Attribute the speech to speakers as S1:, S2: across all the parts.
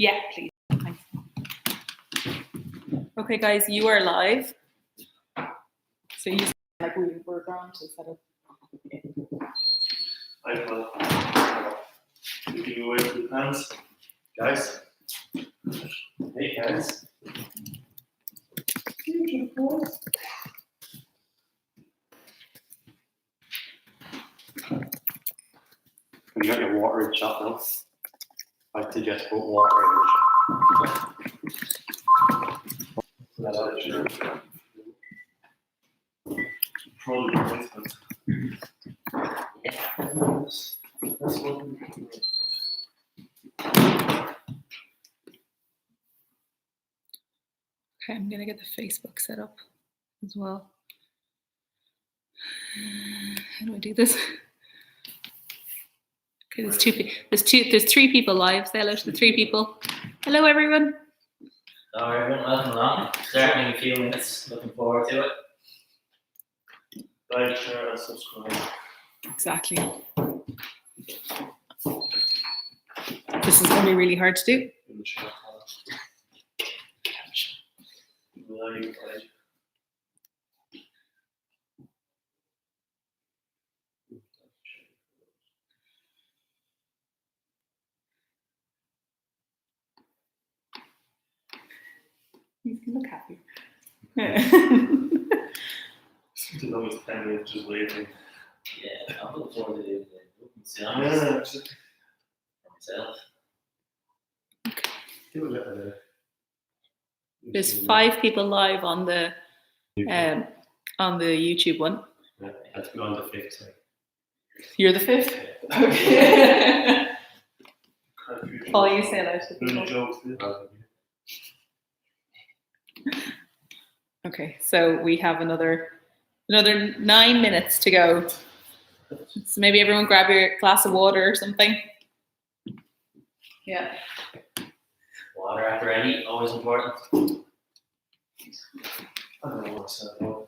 S1: Yeah, please. Thanks. Okay, guys, you are live. So you like we were going to set up.
S2: I will give you away to the hands, guys. Hey guys. You got your water in shot now. I suggest put water in the shot. Probably replacement. That's what we can do.
S1: Okay, I'm gonna get the Facebook set up as well. How do I do this? Okay, there's three people live. Say hello to the three people. Hello, everyone.
S3: Hello, everyone. Welcome along. Starting in a few minutes. Looking forward to it.
S2: Like, share, and subscribe.
S1: Exactly. This is gonna be really hard to do.
S2: In the chat. Live, right?
S1: You can look happy.
S2: It's always 10 minutes just waiting.
S3: Yeah, I'm looking forward to it.
S2: Yeah,
S3: Myself.
S2: give a bit of a.
S1: There's 5 people live on the YouTube one.
S2: Yeah, that's been on the 5th. So.
S1: You're the 5th. Okay. Paul, you say hello to
S2: Doing
S1: people.
S2: jokes, yeah.
S1: Okay, so we have another 9 minutes to go. So maybe everyone grab your glass of water or something. Yeah.
S3: Water after any, always important.
S2: I don't know what's that.
S1: We're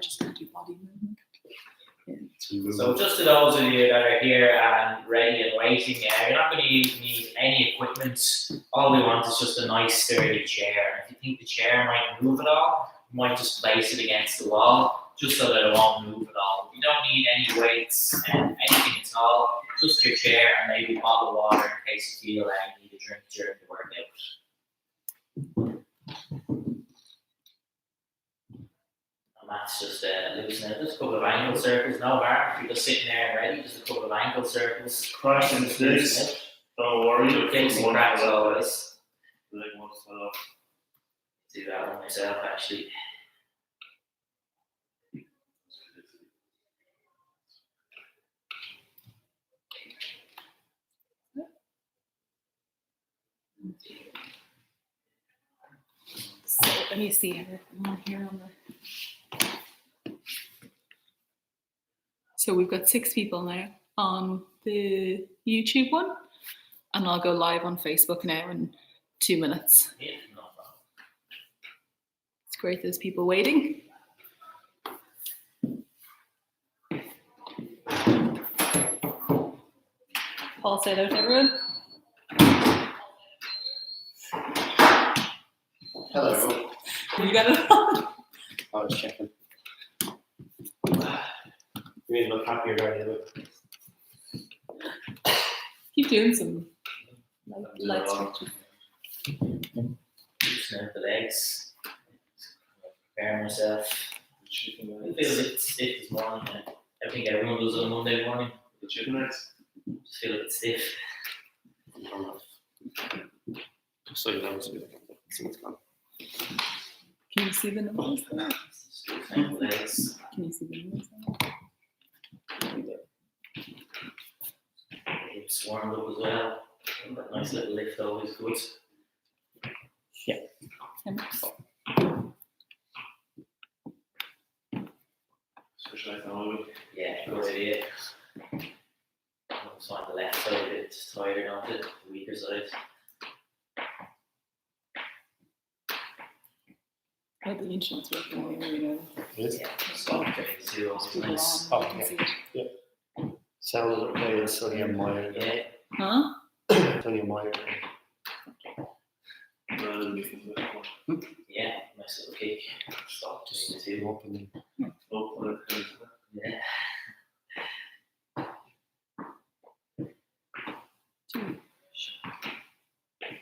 S1: just going to do body movement.
S3: So just to those of you that are here and ready and waiting, you're not going to need any equipment. All we want is just a nice sturdy chair. If you think the chair might move at all, you might just place it against the wall, just so that it won't move at all. You don't need any weights and anything at all, just your chair and maybe a bottle of water in case you feel like you need a drink during the workout. And that's just loosening it. Just a couple of ankle circles, no harm. If you're just sitting there and ready, just a couple of ankle circles.
S2: Cracking this. Don't worry.
S3: Kicks and cracks always.
S2: Leg one fell off.
S3: Do that one myself actually.
S1: So let me see here on the. So we've got 6 people now on the YouTube one, and I'll go live on Facebook now in 2 minutes.
S3: Yeah, no problem.
S1: It's great there's people waiting. Paul, say hello to everyone.
S2: Hello.
S1: You got it on?
S2: I was checking. You need to look happier right now.
S1: Keep doing some light stretches.
S3: Loosening out the legs. Prepare myself. I feel a bit stiff this morning. I think everyone does it on Monday morning.
S2: The chicken legs.
S3: Just feel a bit stiff.
S2: Just so you know, it's gone.
S1: Can you see the numbers there?
S3: Loosening out the legs.
S1: Can you see the numbers there?
S3: Hips warmed up as well. That nice little lift always good.
S2: Especially like all week.
S3: Yeah, good idea. I just want the left side a bit tighter, not the weaker side.
S1: Oh, the insurance working anyway, you know.
S2: Yes.
S3: Yeah, soft training too, always
S1: People
S3: nice.
S1: on, you can see it.
S2: Sound is okay, it's only a minor.
S3: Yeah,
S1: Huh?
S2: It's only a minor.
S3: Yeah, nice little kick. Stop
S2: Just
S3: between the two.
S2: up and then
S3: Yeah.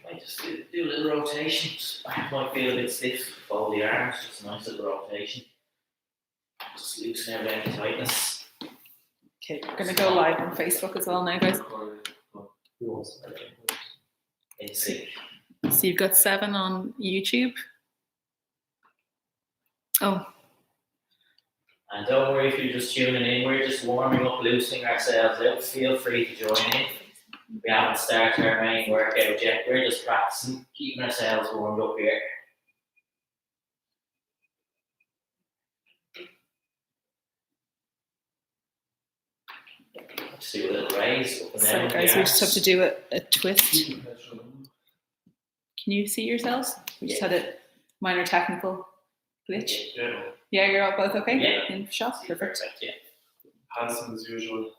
S3: I just do a little rotation. Back might feel a bit stiff. Fold the arms. Just a nice little rotation. Just loosen out any tightness.
S1: Okay, we're gonna go live on Facebook as well now, guys.
S3: In sync.
S1: So you've got 7 on YouTube. Oh,
S3: And don't worry if you're just tuning in. We're just warming up, loosening ourselves out. Feel free to join in. We haven't started our main workout yet. We're just practicing, keeping ourselves warmed up here. Just do a little raise up and down.
S1: sorry guys, we just have to do a twist. Can you see yourselves? We just had a minor technical glitch.
S2: Yeah.
S1: Yeah, you're all both okay?
S3: Yeah.
S1: In shot? Perfect.
S3: Yeah.
S2: Handsome as usual.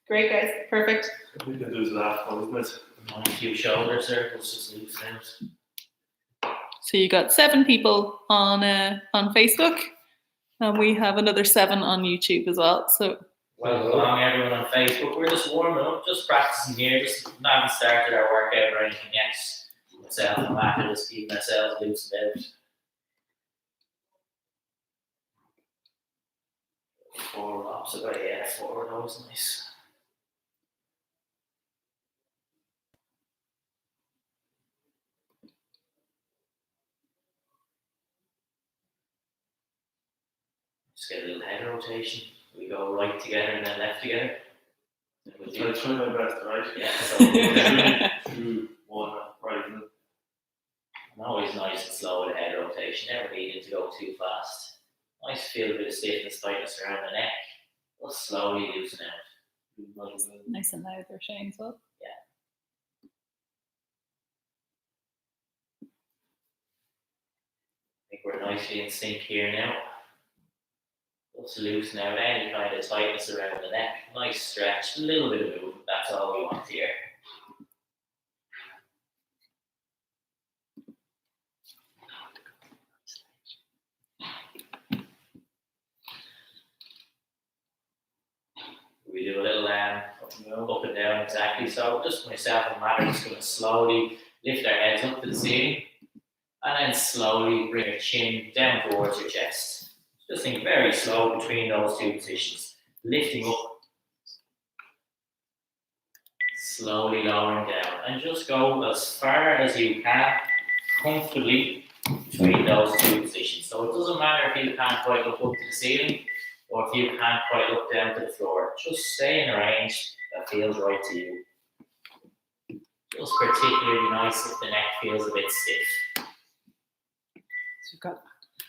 S1: Great, guys. Perfect.
S2: We can do is laugh, isn't it?
S3: A few shoulder circles, just loosen out.
S1: So you got 7 people on Facebook, and we have another 7 on YouTube as well. So
S3: Welcome along everyone on Facebook. We're just warming up, just practicing here, just not even started our workout or anything yet. Myself and Matt are just keeping ourselves loosened out. Forward opposite way, yeah, forward, always nice. Just get a little head rotation. We go right together and then left together.
S2: I'll try my best, alright?
S3: Yeah, so
S2: 2, 1, right.
S3: and always nice and slow with a head rotation, never needing to go too fast. Nice to feel a bit of stiffness, tightness around the neck. Just slowly loosen out.
S1: nice and loud they're saying as well.
S3: I think we're nicely in sync here now. Just loosen out any kind of tightness around the neck. Nice stretch, a little bit of movement. That's all we want here. We do a little up and down, exactly. So just myself and Matt are just going to slowly lift our heads up to the ceiling and then slowly bring your chin down towards your chest. Just think very slow between those two positions. Lifting up, slowly lowering down, and just go as far as you can comfortably between those two positions. So it doesn't matter if you can't quite look up to the ceiling or if you can't quite look down to the floor. Just stay in a range that feels right to you. Just particularly nice if the neck feels a bit stiff.
S1: So we've got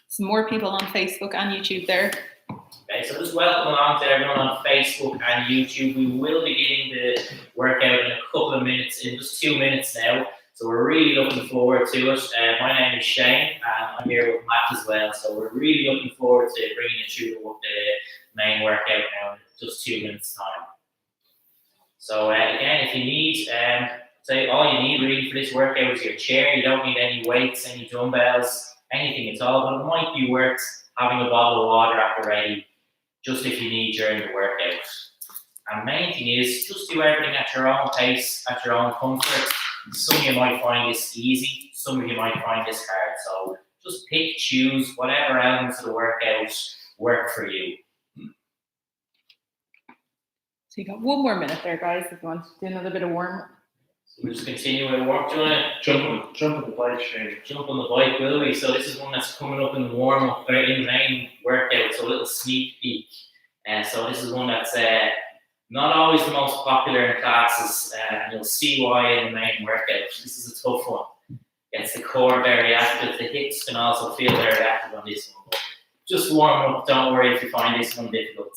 S1: some more people on Facebook and YouTube there.
S3: Okay, so just welcome along to everyone on Facebook and YouTube. We will be getting the workout in a couple of minutes, in just 2 minutes now. So we're really looking forward to it. My name is Shane, and I'm here with Matt as well. So we're really looking forward to bringing you through the main workout now in just 2 minutes' time. So again, if you need, say all you need really for this workout is your chair. You don't need any weights, any dumbbells, anything at all. But it might be worth having a bottle of water at the ready, just if you need during the workout. And main thing is just do everything at your own pace, at your own comfort. Some of you might find this easy, some of you might find this hard. So just pick, choose, whatever elements of the workout work for you.
S1: So you got 1 more minute there, guys, if you want to do another bit of warm up.
S3: So we'll just continue with work. Do you want to
S2: Jump on the bike, Shane.
S3: jump on the bike, will we? So this is one that's coming up in the warm up, or in the main workout, so a little sneak peek. And so this is one that's not always the most popular in classes, and you'll see why in the main workout. This is a tough one. Gets the core very active. The hips can also feel very active on this one. But just warm up. Don't worry if you find this one difficult.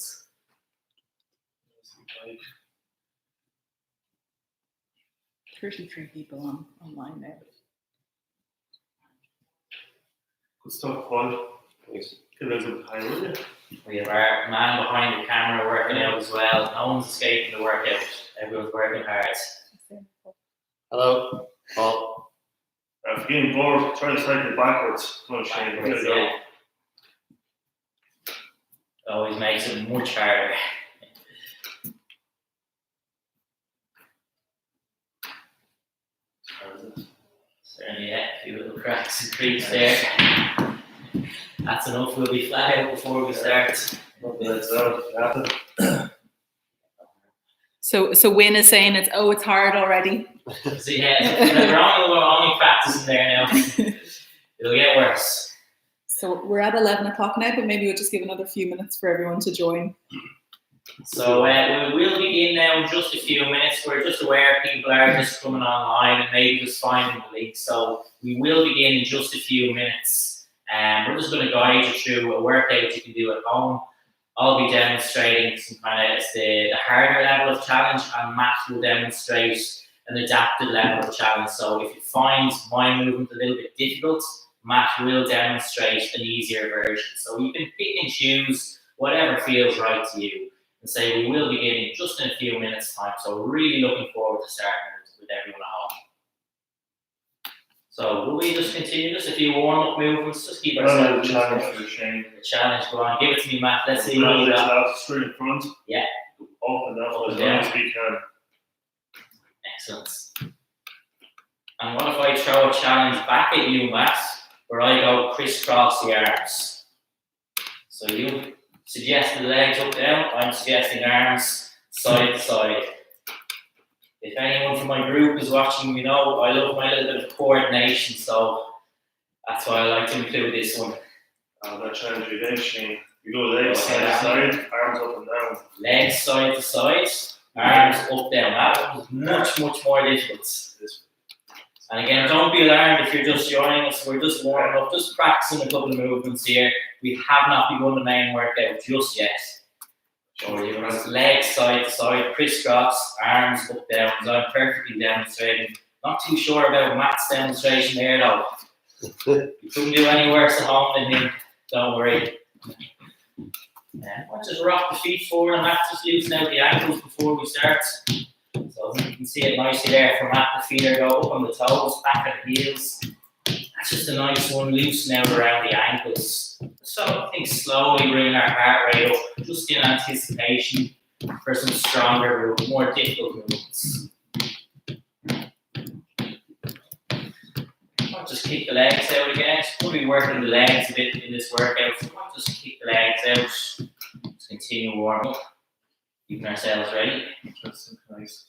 S1: 33 people online now.
S2: Good stuff, Paul. Give us a behind, will you?
S3: We have our man behind the camera working out as well. No one's escaping the workout. Everyone's working hard.
S4: Hello, Paul.
S2: If you're getting bored, try to cycle backwards. Come on, Shane. Give it a go.
S3: Yeah. Always makes it much harder. Certainly, yeah, a few little cracks and creaks there. That's enough. We'll be flat out before we start.
S2: That's out.
S1: So Win is saying it's hard already.
S3: So yeah, we're only practicing there now. It'll get worse.
S1: So we're at 11 o'clock now, but maybe we'll just give another few minutes for everyone to join.
S3: So we'll begin now in just a few minutes. We're just aware people are just coming online and maybe just finding the link. So we will begin in just a few minutes. We're just going to guide you through a workout you can do at home. I'll be demonstrating some kind of the harder level of challenge, and Matt will demonstrate an adapted level of challenge. So if you find my movement a little bit difficult, Matt will demonstrate an easier version. So you can pick and choose whatever feels right to you. And say we will begin in just in a few minutes' time. So we're really looking forward to starting with everyone at home. So will we just continue this? A few warm-up movements, just keep ourselves
S2: challenge for Shane.
S3: the challenge. Go on, give it to me, Matt. Let's see what
S2: Roll
S3: you
S2: this
S3: got.
S2: out straight in front.
S3: Yeah.
S2: Open that
S3: Up
S2: as
S3: and
S2: long
S3: down.
S2: as we can.
S3: Excellent. And what if I throw a challenge back at you, Matt, where I go crisscross the arms? So you suggested legs up down, I'm suggesting arms side to side. If anyone from my group is watching, you know I love my little bit of coordination, so that's why I like to include this one.
S2: I'm going to challenge you again, Shane. You go legs side to side, arms up and down.
S3: Legs side to side, arms up down. That one is much, much more difficult. And again, don't be alarmed if you're just joining us. We're just warming up, just practicing a couple of movements here. We have not begun the main workout just yet. So we're doing legs side to side, crisscross, arms up down. So I'm perfectly demonstrating. Not too sure about Matt's demonstration there though. You couldn't do any worse at home than him. Don't worry. I'll just rock the feet forward and Matt, just loosen out the ankles before we start. So you can see it nicely there from Matt. The feet are go up on the toes, back at the heels. That's just a nice one, loosen out around the ankles. So I think slowly bringing our heart rate up, just in anticipation for some stronger, more difficult movements. I'll just kick the legs out again. We'll be working the legs a bit in this workout. So I'll just kick the legs out. Let's continue warm up. Keeping ourselves ready.
S2: That's nice.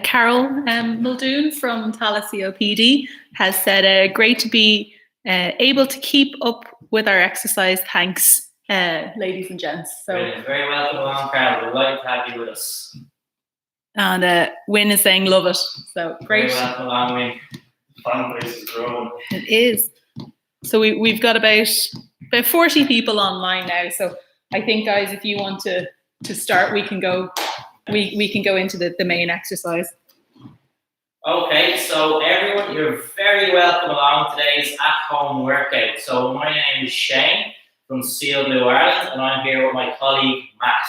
S1: Carol Muldoon from Tallaght COPD has said, great to be able to keep up with our exercise. Thanks, ladies and gents. So,
S3: Brilliant. Very welcome along, Carol. We'd like to have you with us.
S1: And Win is saying love it. So great.
S3: Very welcome along, Win.
S2: Fan base is growing.
S1: It is. So we've got about 40 people online now. So I think, guys, if you want to start, we can go. We can go into the main exercise.
S3: Okay, so everyone, you're very welcome along today's at-home workout. So my name is Shane from Siel, Bleu, Ireland, and I'm here with my colleague Matt,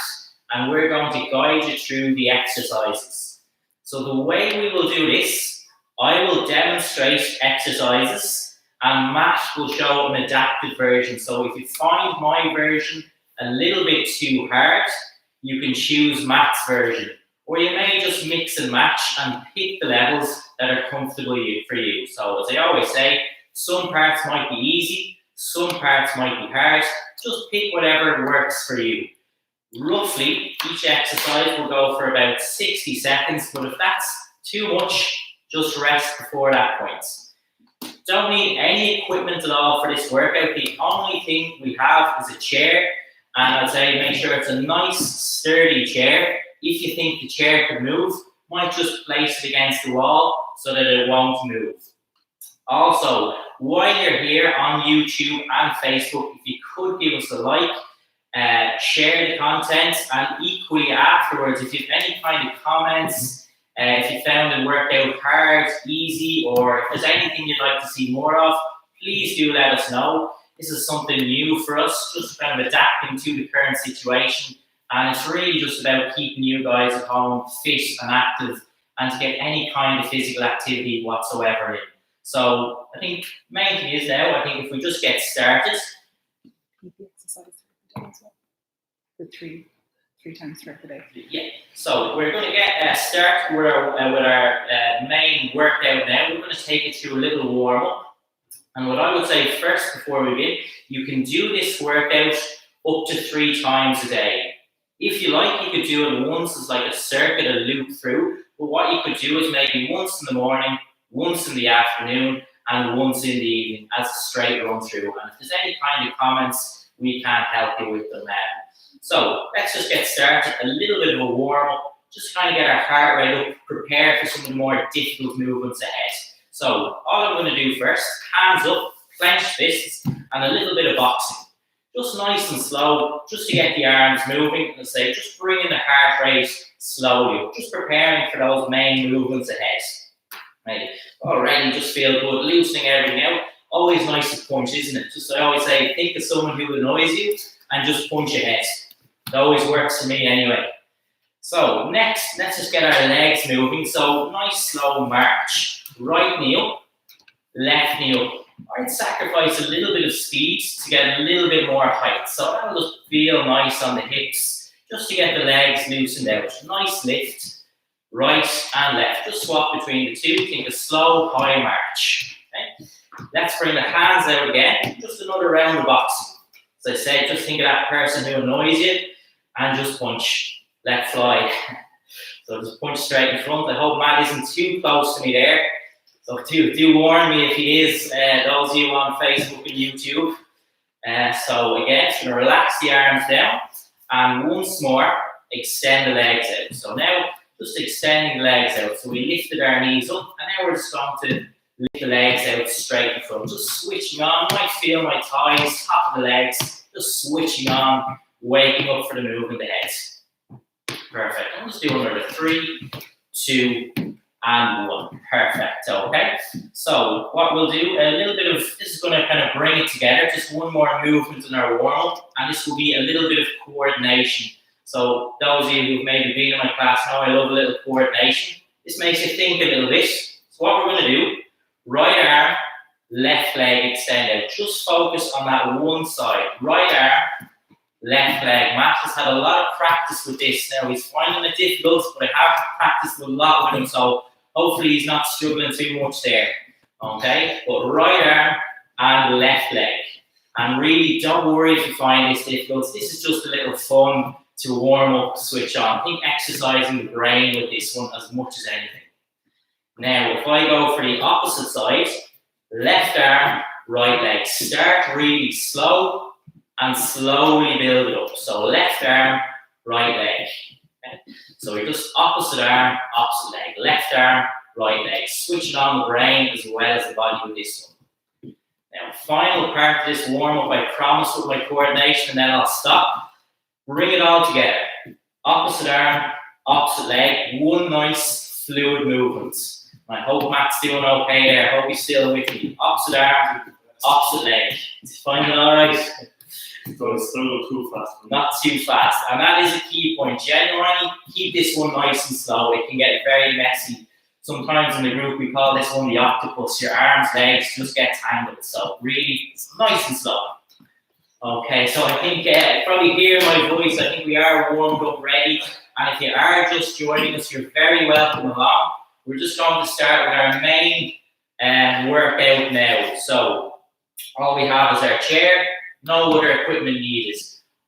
S3: and we're going to guide you through the exercises. So the way we will do this, I will demonstrate exercises, and Matt will show an adapted version. So if you find my version a little bit too hard, you can choose Matt's version, or you may just mix and match and pick the levels that are comfortable for you. So as I always say, some parts might be easy, some parts might be hard. Just pick whatever works for you. Roughly, each exercise will go for about 60 seconds, but if that's too much, just rest before that point. Don't need any equipment at all for this workout. The only thing we have is a chair. And I'd say make sure it's a nice, sturdy chair. If you think the chair could move, might just place it against the wall so that it won't move. Also, while you're here on YouTube and Facebook, if you could give us a like, share the content, and equally afterwards, if you have any kind of comments, If you found the workout hard, easy, or if there's anything you'd like to see more of, please do let us know. This is something new for us, just kind of adapting to the current situation. And it's really just about keeping you guys at home fit and active and to get any kind of physical activity whatsoever in. So I think main thing is now, I think if we just get started.
S1: The three times throughout the day.
S3: Yeah, so we're going to get start with our main workout now. We're going to take it through a little warm up. And what I would say first before we begin, you can do this workout up to 3 times a day. If you like, you could do it once as like a circuit, a loop through. But what you could do is maybe once in the morning, once in the afternoon, and once in the evening as a straight run through. And if there's any kind of comments, we can help you with them now. So let's just get started. A little bit of a warm up, just kind of get our heart rate up, prepare for some of the more difficult movements ahead. So all I'm going to do first, hands up, clenched fists, and a little bit of boxing. Just nice and slow, just to get the arms moving. And say, just bringing the heart rate slowly up, just preparing for those main movements ahead. Right. Already just feel good, loosening everything out. Always nice to punch, isn't it? Just I always say, think of someone who annoys you and just punch ahead. It always works for me anyway. So next, let's just get our legs moving. So nice slow march. Right knee up, left knee up. I'd sacrifice a little bit of speed to get a little bit more height. So that'll just feel nice on the hips, just to get the legs loosened out. Nice lift, right and left. Just swap between the two. Think a slow, high march. Okay? Let's bring the hands out again. Just another round of boxing. As I said, just think of that person who annoys you and just punch. Let fly. So just punch straight in front. I hope Matt isn't too close to me there. So do warn me if he is, those of you on Facebook and YouTube. So again, just going to relax the arms down. And once more, extend the legs out. So now, just extending the legs out. So we lifted our knees up, and now we're just going to lift the legs out straight in front. Just switching on. You might feel my thighs, top of the legs. Just switching on, waking up for the movement ahead. Perfect. I'm just doing another 3, 2, and 1. Perfect. Okay. So what we'll do, a little bit of, this is going to kind of bring it together. Just one more movement in our warm-up, and this will be a little bit of coordination. So those of you who've maybe been in my class know I love a little coordination. This makes you think a little bit. So what we're going to do, right arm, left leg extend out. Just focus on that one side. Right arm, left leg. Matt has had a lot of practice with this now. He's finding it difficult, but I have practiced a lot with him, so hopefully he's not struggling too much there. Okay, but right arm and left leg. And really, don't worry if you find this difficult. This is just a little fun to warm up, switch on. I think exercising the brain with this one as much as anything. Now, if I go for the opposite side, left arm, right leg. Start really slow and slowly build it up. So left arm, right leg. Okay. So we're just opposite arm, opposite leg. Left arm, right leg. Switching on the brain as well as the body with this one. Now, final part of this warm-up, I promise with my coordination, and then I'll stop. Bring it all together. Opposite arm, opposite leg. One nice fluid movement. I hope Matt's doing okay there. I hope he's still with me. Opposite arm, opposite leg. Find it all right?
S2: Don't struggle too fast.
S3: Not too fast. And that is a key point. Genuinely, keep this one nice and slow. It can get very messy. Sometimes in the group, we call this one the octopus. Your arms, legs just get tangled. So really, it's nice and slow. Okay, so I think you probably hear my voice. I think we are warmed up ready. And if you are just joining us, you're very welcome along. We're just going to start with our main workout now. So all we have is our chair. No other equipment needed.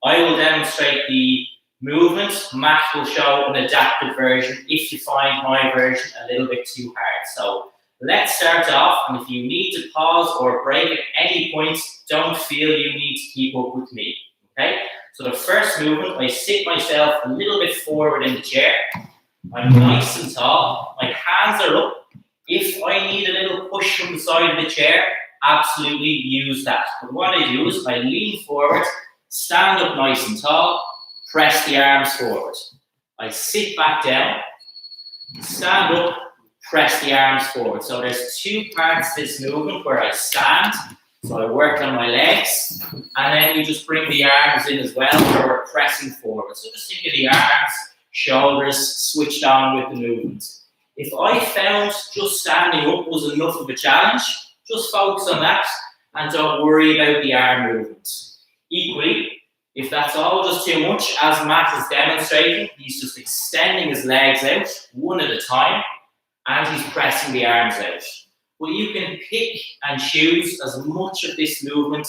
S3: I will demonstrate the movement. Matt will show an adapted version if you find my version a little bit too hard. So let's start off, and if you need to pause or break at any point, don't feel you need to keep up with me. Okay? So the first movement, I sit myself a little bit forward in the chair. I'm nice and tall. My hands are up. If I need a little push from the side of the chair, absolutely use that. But what I do is I lean forward, stand up nice and tall, press the arms forward. I sit back down, stand up, press the arms forward. So there's two parts to this movement where I stand, so I work on my legs, and then we just bring the arms in as well where we're pressing forward. So just think of the arms, shoulders switched on with the movement. If I found just standing up was enough of a challenge, just focus on that and don't worry about the arm movement. Equally, if that's all just too much, as Matt is demonstrating, he's just extending his legs out one at a time and he's pressing the arms out. But you can pick and choose as much of this movement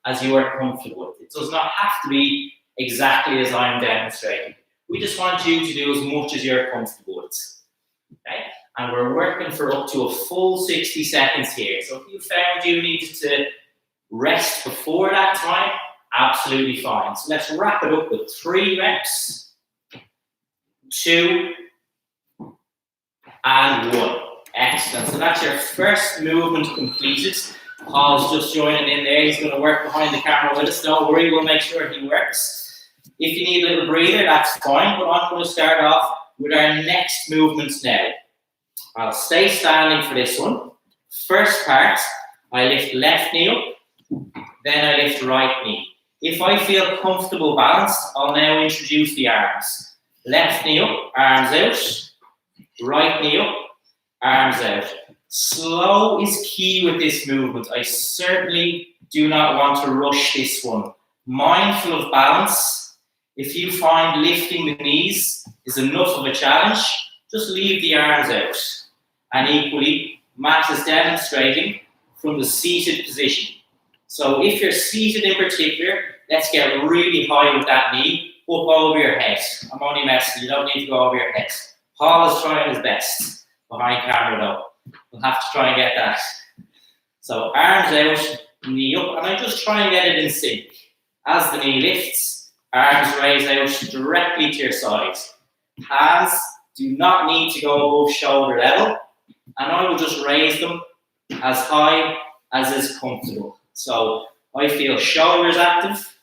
S3: as you are comfortable with. It does not have to be exactly as I'm demonstrating. We just want you to do as much as you're comfortable with. Okay? And we're working for up to a full 60 seconds here. So if you found you needed to rest before that time, absolutely fine. So let's wrap it up with 3 reps, 2, and 1. Excellent. So that's your first movement completed. Paul's just joining in there. He's going to work behind the camera with us. Don't worry, we'll make sure he works. If you need a little breather, that's fine. But I'm going to start off with our next movements now. I'll stay standing for this one. First part, I lift left knee up, then I lift right knee. If I feel comfortable balanced, I'll now introduce the arms. Left knee up, arms out. Right knee up, arms out. Slow is key with this movement. I certainly do not want to rush this one. Mindful of balance. If you find lifting the knees is enough of a challenge, just leave the arms out. And equally, Matt is demonstrating from the seated position. So if you're seated in particular, let's get really high with that knee, up over your head. I'm only messing, you don't need to go over your head. Paul is trying his best behind camera though. We'll have to try and get that. So arms out, knee up, and I just try and get it in sync. As the knee lifts, arms raise out directly to your sides. Hands do not need to go above shoulder level, and I will just raise them as high as is comfortable. So I feel shoulders active,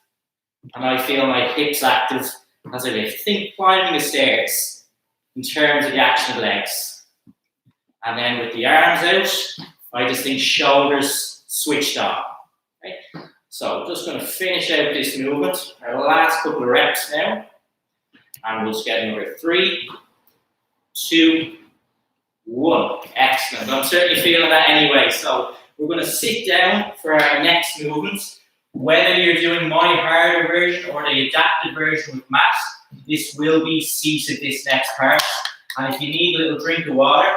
S3: and I feel my hips active as I lift. Think climbing the stairs in terms of the action of legs. And then with the arms out, I just think shoulders switched on. Okay? So I'm just going to finish out this movement, our last couple of reps now. And we'll just get another 3, 2, 1. Excellent. I'm certainly feeling that anyway. So we're going to sit down for our next movement. Whether you're doing my harder version or the adapted version with Matt, this will be seated this next part. And if you need a little drink of water,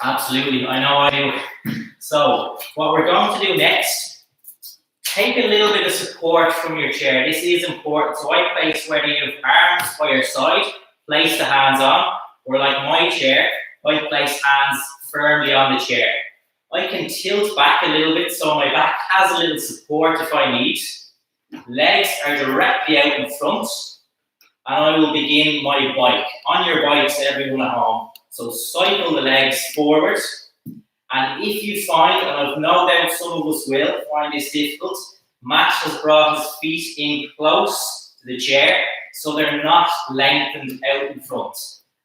S3: absolutely, I know I do. So what we're going to do next, take a little bit of support from your chair. This is important. So I place, whether you have arms by your side, place the hands on, or like my chair, I place hands firmly on the chair. I can tilt back a little bit so my back has a little support if I need. Legs are directly out in front, and I will begin my bike. On your bikes, everyone at home. So cycle the legs forward, and if you find, and I've no doubt some of us will find this difficult, Matt has brought his feet in close to the chair so they're not lengthened out in front,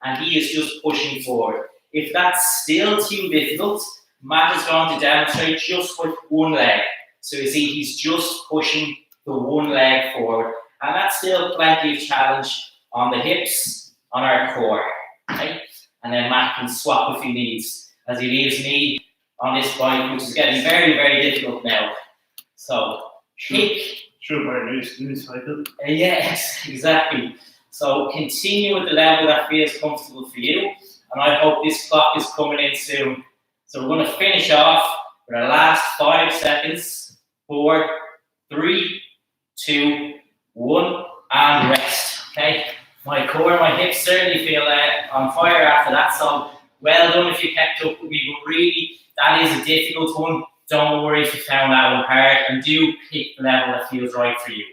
S3: and he is just pushing forward. If that's still too difficult, Matt is going to demonstrate just with one leg. So you see, he's just pushing the one leg forward, and that's still plenty of challenge on the hips, on our core. Okay? And then Matt can swap if he needs, as he leaves me on this bike, which is getting very, very difficult now. So, kick.
S2: Sure, by new cycle.
S3: Yes, exactly. So, continue with the level that feels comfortable for you. And I hope this clock is coming in soon. So, we're going to finish off with our last 5 seconds. 4, 3, 2, 1, and rest. Okay? My core, my hips certainly feel on fire after that, so well done if you kept up with me, but really, that is a difficult one. Don't worry if you found that one hard, and do pick the level that feels right for you.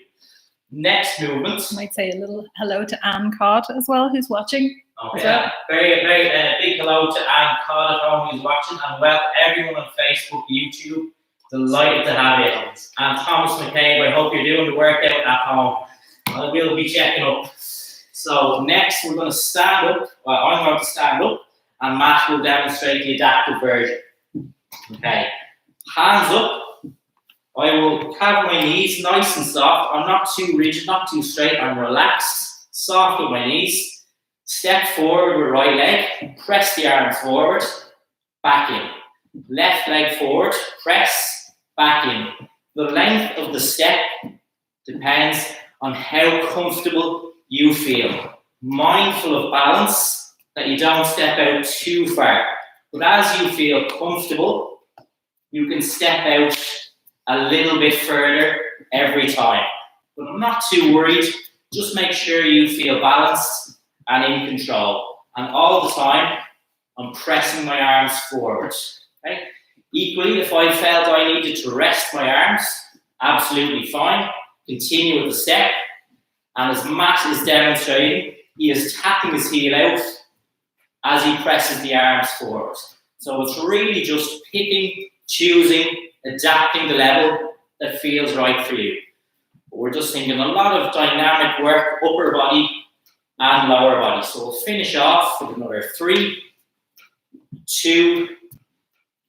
S3: Next movement.
S1: I might say a little hello to Anne Codd as well, who's watching.
S3: Okay, very, very big hello to Anne Codd at home who's watching, and welcome everyone on Facebook, YouTube. Delighted to have you. And Thomas McCabe, I hope you're doing the workout at home. I will be checking up. So next we're going to stand up. Well, I'm going to stand up and Matt will demonstrate the adaptive version. Okay, hands up. I will have my knees nice and soft. I'm not too rigid, not too straight. I'm relaxed, soft with my knees. Step forward with right leg. Press the arms forward. Back in. Left leg forward. Press. Back in. The length of the step depends on how comfortable you feel. Mindful of balance, that you don't step out too far. But as you feel comfortable, you can step out a little bit further every time. But I'm not too worried. Just make sure you feel balanced and in control. And all the time, I'm pressing my arms forward. Okay? Equally, if I felt I needed to rest my arms, absolutely fine. Continue with the step. And as Matt is demonstrating, he is tapping his heel out as he presses the arms forward. So it's really just picking, choosing, adapting the level that feels right for you. But we're just thinking a lot of dynamic work, upper body and lower body. So we'll finish off with another 3, 2,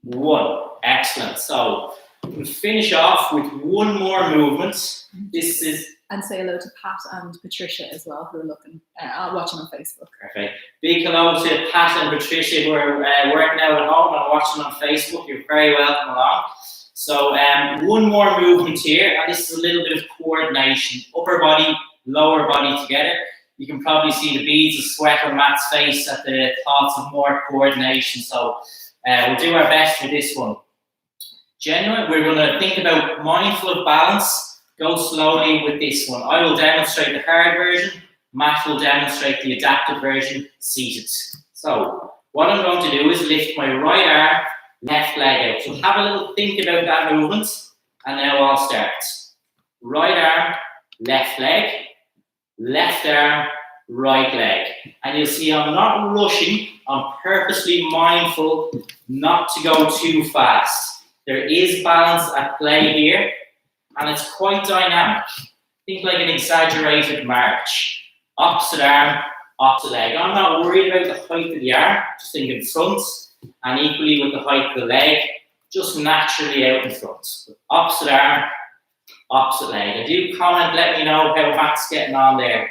S3: 1. Excellent. So we'll finish off with one more movement. This is...
S1: And say hello to Pat and Patricia as well, who are watching on Facebook.
S3: Perfect. Big hello to Pat and Patricia who are working out at home and watching on Facebook. You're very welcome along. So one more movement here, and this is a little bit of coordination. Upper body, lower body together. You can probably see the beads of sweat on Matt's face at the thoughts of more coordination. So we'll do our best with this one. Genuine, we're going to think about mindful of balance. Go slowly with this one. I will demonstrate the hard version. Matt will demonstrate the adaptive version, seated. So what I'm going to do is lift my right arm, left leg out. So have a little think about that movement, and now I'll start. Right arm, left leg, left arm, right leg. And you'll see I'm not rushing. I'm purposely mindful not to go too fast. There is balance at play here. And it's quite dynamic. Think like an exaggerated march. Opposite arm, opposite leg. I'm not worried about the height of the arm, just thinking front, and equally with the height of the leg, just naturally out in front. Opposite arm, opposite leg. And do comment, let me know how Matt's getting on there.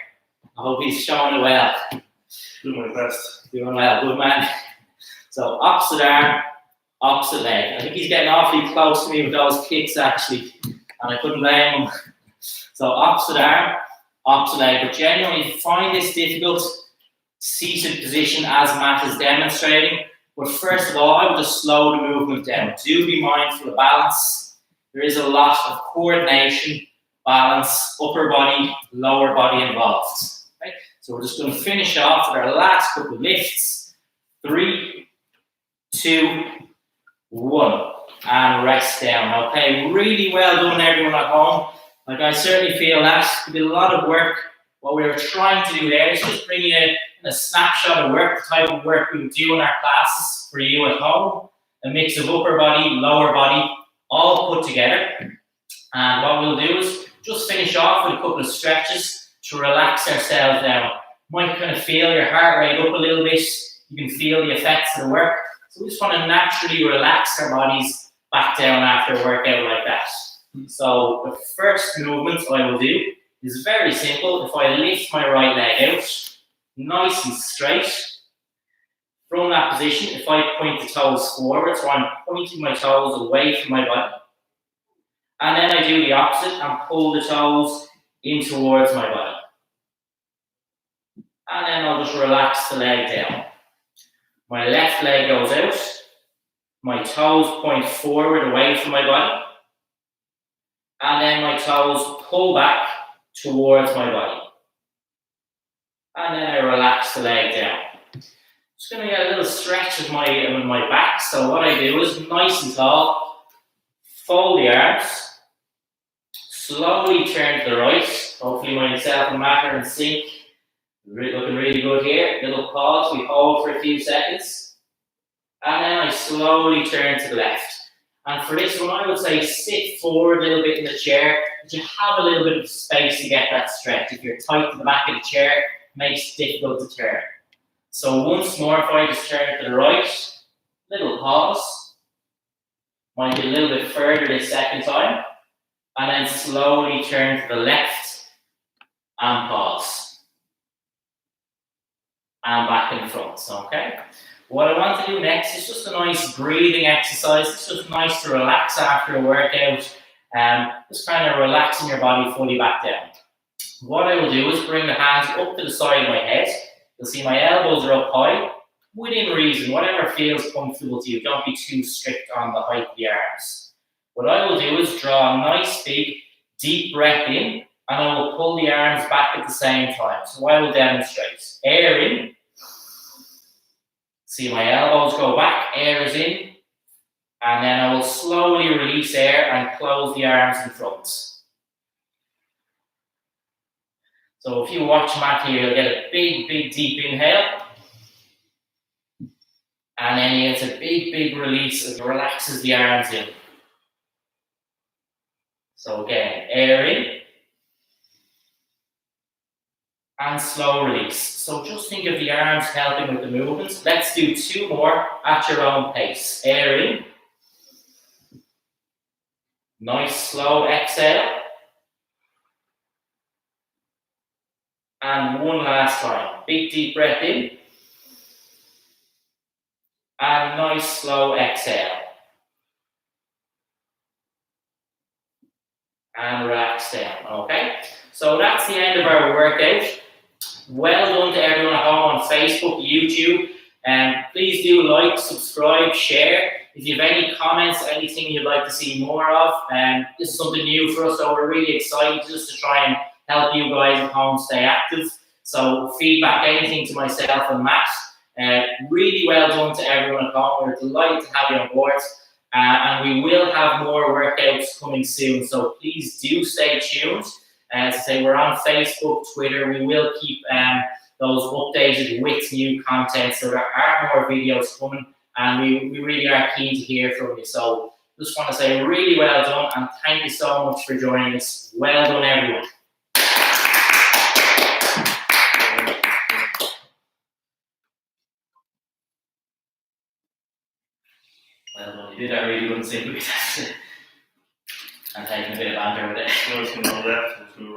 S3: I hope he's showing it well.
S2: Doing my best.
S3: Doing well, good man. So opposite arm, opposite leg. I think he's getting awfully close to me with those kicks actually. And I couldn't blame him. So opposite arm, opposite leg. But genuinely find this difficult, seated position as Matt is demonstrating. But first of all, I would just slow the movement down. Do be mindful of balance. There is a lot of coordination, balance, upper body, lower body involved. Okay? So we're just going to finish off with our last couple of lifts. 3, 2, 1. And rest down. Okay, really well done everyone at home. Like I certainly feel that we did a lot of work. What we were trying to do there is just bring you a snapshot of work, the type of work we do in our classes for you at home. A mix of upper body, lower body, all put together. And what we'll do is just finish off with a couple of stretches to relax ourselves down. You might kind of feel your heart rate up a little bit. You can feel the effects of the work. So we just want to naturally relax our bodies back down after a workout like that. So the first movement I will do is very simple. If I lift my right leg out, nice and straight, from that position, if I point the toes forward, so I'm pointing my toes away from my body, and then I do the opposite and pull the toes in towards my body. And then I'll just relax the leg down. My left leg goes out. My toes point forward away from my body. And then my toes pull back towards my body. And then I relax the leg down. Just going to get a little stretch with my back. So what I do is nice and tall. Fold the arms. Slowly turn to the right. Hopefully myself and Matt are in sync. Looking really good here. Little pause. We hold for a few seconds. And then I slowly turn to the left. And for this one, I would say sit forward a little bit in the chair, but you have a little bit of space to get that stretch. If you're tight to the back of the chair, makes it difficult to turn. So once more, if I just turn to the right, little pause, might be a little bit further this second time, and then slowly turn to the left and pause. And back in front, okay? What I want to do next is just a nice breathing exercise. It's just nice to relax after a workout, just kind of relaxing your body fully back down. What I will do is bring the hands up to the side of my head. You'll see my elbows are up high, within reason, whatever feels comfortable to you. Don't be too strict on the height of the arms. What I will do is draw a nice big deep breath in, and I will pull the arms back at the same time. So I will demonstrate. Air in. See my elbows go back, air is in, and then I will slowly release air and close the arms in front. So if you watch Matt here, you'll get a big, big, deep inhale. And then he gets a big, big release as he relaxes the arms in. So again, air in. And slow release. So just think of the arms helping with the movements. Let's do 2 more at your own pace. Air in. Nice slow exhale. And one last time. Big deep breath in. And nice slow exhale. And relax down, okay? So that's the end of our workout. Well done to everyone at home on Facebook, YouTube. Please do like, subscribe, share. If you have any comments, anything you'd like to see more of, this is something new for us, so we're really excited just to try and help you guys at home stay active. So feedback, anything to myself and Matt. Really well done to everyone at home. We're delighted to have you on board. And we will have more workouts coming soon, so please do stay tuned. As I say, we're on Facebook, Twitter. We will keep those updated with new content, so there are more videos coming, and we really are keen to hear from you. So just want to say really well done, and thank you so much for joining us. Well done, everyone. Well done, you did that really good, and taking a bit of banter with it.
S2: No, it's going to go left, it's going to